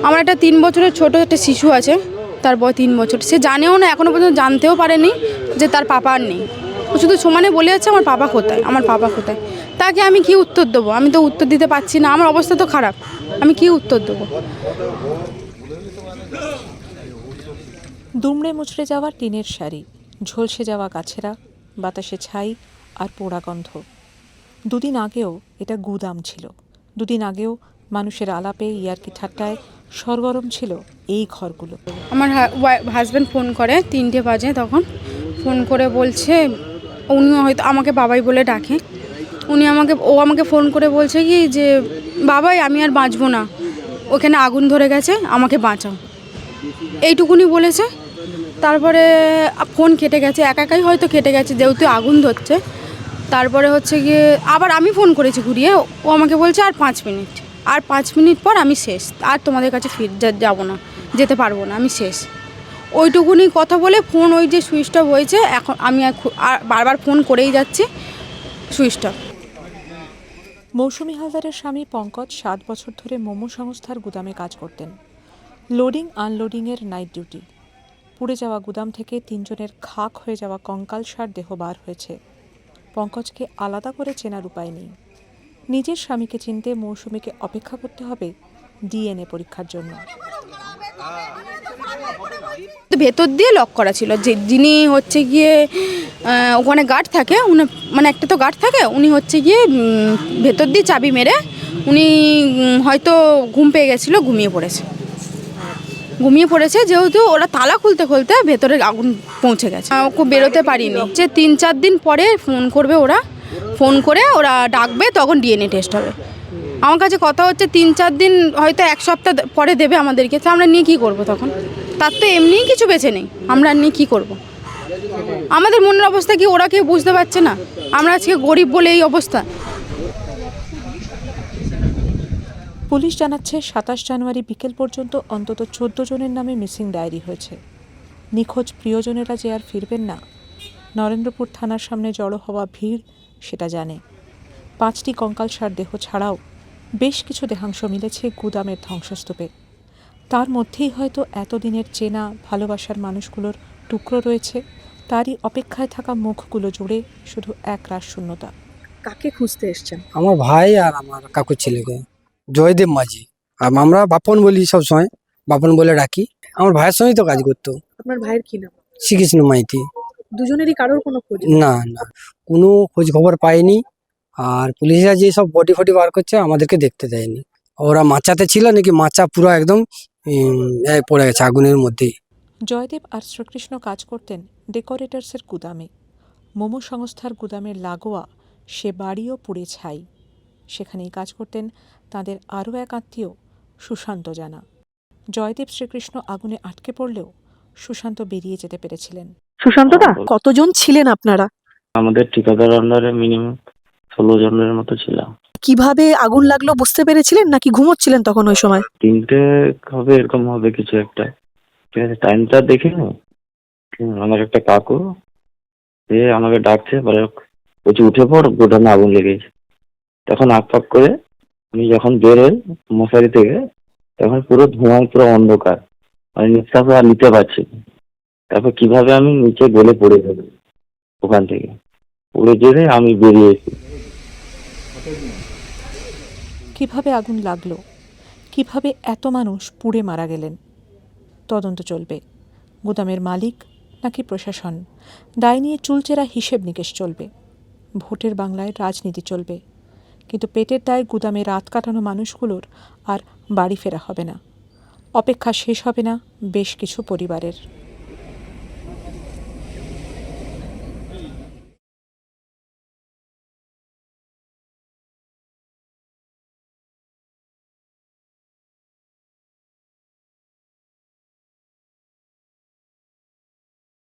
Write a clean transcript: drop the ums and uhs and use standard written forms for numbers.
আমার একটা 3 বছরের ছোট একটা শিশু আছে, তার বয়স 3 বছর। সে জানেও না, এখনও পর্যন্ত জানতেও পারেনি যে তার পাপা আর নেই। ও শুধু সমানে বলে যাচ্ছে আমার পাপা কোথায়, আমার পাপা কোথায়। তাকে আমি কি উত্তর দেবো? আমি তো উত্তর দিতে পারছি না, আমার অবস্থা তো খারাপ, আমি কি উত্তর দেবো? দুমড়ে মুচড়ে যাওয়া টিনের শাড়ি, ঝলসে যাওয়া গাছেরা, বাতাসে ছাই আর পোড়া গন্ধ। দুদিন আগেও এটা গুদাম ছিল। দুদিন আগেও মানুষের আলাপে, ইয়ার্কি ঠাট্টায় সরগরম ছিল এই ঘরগুলো। আমার হাজব্যান্ড ফোন করে 3টে বাজে, তখন ফোন করে বলছে, উনিও হয়তো আমাকে বাবাই বলে ডাকে, ও আমাকে ফোন করে বলছে কি যে বাবাই আমি আর বাঁচবো না, ওখানে আগুন ধরে গেছে, আমাকে বাঁচাও, এইটুকুনি বলেছে। তারপরে ফোন কেটে গেছে, একাই হয়তো কেটে গেছে যেহেতু আগুন ধরছে। তারপরে হচ্ছে গিয়ে আবার আমি ফোন করেছি ঘুরিয়ে, ও আমাকে বলছে আর 5 মিনিট, আর 5 মিনিট পর আমি শেষ, আর তোমাদের কাছে যাবো না, যেতে পারবো না, আমি শেষ। ওইটুকুনি কথা বলে ফোন ওই যে সুইচ অফ হয়েছে। এখন আমি আর বারবার ফোন করেই যাচ্ছি, সুইচ অফ। মৌসুমী হালদারের স্বামী পঙ্কজ 7 বছর ধরে মোমো সংস্থার গুদামে কাজ করতেন। লোডিং আনলোডিংয়ের নাইট ডিউটি। পুড়ে যাওয়া গুদাম থেকে 3 জনের খাক হয়ে যাওয়া কঙ্কালসার দেহ বার হয়েছে। পঙ্কজকে আলাদা করে চেনার উপায় নেই। নিজের স্বামীকে চিনতে মৌসুমীকে অপেক্ষা করতে হবে ডিএনএ পরীক্ষার জন্য। ভেতর দিয়ে লক করা ছিল, যে যিনি হচ্ছে গিয়ে ওখানে গার্ড থাকে, উনি মানে একটা তো গার্ড থাকে, উনি হচ্ছে গিয়ে ভেতর দিয়ে চাবি মেরে উনি হয়তো ঘুম পেয়ে গেছিলো, ঘুমিয়ে পড়েছে যেহেতু ওরা তালা খুলতে খুলতে ভেতরে আগুন পৌঁছে গেছে। ওকে বেরোতে পারিনি, যে 3-4 দিন পরে ফোন করবে, ফোন করে ওরা ডাকবে, তখন ডিএনএ টেস্ট হবে। আমার কাছে কথা হচ্ছে 3-4 দিন, হয়তো 1 সপ্তাহ পরে দেবে আমাদেরকে, তো আমরা নিয়ে কী করবো তখন? তার তো এমনিই কিছু বেঁচে নেই, আমরা নিয়ে কী করবো? আমাদের মনের অবস্থা কি ওরা কেউ বুঝতে পারছে না? আমরা আজকে গরিব বলে এই অবস্থা। পুলিশ জানাচ্ছে 27 জানুয়ারি বিকেল পর্যন্ত অন্তত 14 জনের নামে মিসিং ডায়েরি হয়েছে। নিখোঁজ প্রিয়জনেরা যে আর ফিরবেন না, নরেন্দ্রপুর থানার সামনে জড়ো হওয়া ভিড় সেটা জানে। 5টি কঙ্কালসার দেহ ছাড়াও বেশ কিছু দেহাংশ মিলেছে গুদামের ধ্বংসস্তূপে। তার মধ্যেই হয়তো এতদিনের চেনা ভালোবাসার মানুষগুলোর টুকরো রয়েছে। তারই অপেক্ষায় থাকা মুখগুলো জুড়ে শুধু এক রাশ শূন্যতা। কাকে খুঁজতে এসছেন? আমার ভাই আর আমার কাকুর ছেলেকে, জয়দেব মাঝি। আর আমরা বাপন বলি, সবসময় বাপন বলে ডাকি। আমার ভাইয়ের সঙ্গেই তো কাজ করতো। আপনার ভাইয়ের কি নাম? শ্রীকৃষ্ণ মাইতি। দুজনেরই কারোর কোনো খোঁজ? না না, কোনো খোঁজ খবর পাইনি। আর পুলিশরা যে সব বডি ফডি বার করছে, আমাদেরকে দেখতে দেয়নি। ওরা মাচাতে ছিল নাকি, মাচা পুরো একদম পড়ে গেছে আগুনের মধ্যেই। জয়দেব আর শ্রীকৃষ্ণ কাজ করতেন ডেকোরেটার্সের গুদামে। মোমো সংস্থার গুদামের লাগোয়া সে বাড়িও পুড়ে ছাই। সেখানেই কাজ করতেন তাদের আরও এক আত্মীয় সুশান্ত জানা। জয়দেব শ্রীকৃষ্ণ আগুনে আটকে পড়লেও সুশান্ত বেরিয়ে যেতে পেরেছিলেন। সুশান্তদা, কতজন ছিলেন আপনারা? আমাদের ঠিকাদার আন্ডারে মিনিমাম 16 জনের মতো ছিলাম। কিভাবে আগুন লাগলো বুঝতে পেরেছিলেন নাকি ঘুমোচ্ছিলেন তখন ওই সময়? 3টে হবে, এরকম হবে কিছু একটা। ঠিক আছে, টাইমটা দেখে নি। আমার একটা কাকু সে আমাকে ডাকছে, বলে বলছি উঠে পড়, গোডাউনে আগুন লেগেছে। তখন আক করে আমি যখন বেরোই মশারি থেকে, তখন পুরো ধোঁয়ায় পুরো অন্ধকার, আমি নিঃশ্বাস আর নিতে পারছি না। তারপর কিভাবে আমি নিচে গলে পড়ে যাবো, ওখান থেকে পড়ে যেতে আমি বেরিয়ে এসেছি। কিভাবে আগুন লাগলো, কিভাবে এত মানুষ পুড়ে মারা গেলেন, তদন্ত চলবে। গুদামের মালিক নাকি প্রশাসন, দায় নিয়ে চুলচেরা হিসেব নিকেশ চলবে। ভোটের বাংলায় রাজনীতি চলবে, কিন্তু পেটের দায় গুদামে রাত কাটানো মানুষগুলোর আর বাড়ি ফেরা হবে না। অপেক্ষা শেষ হবে না বেশ কিছু পরিবারের।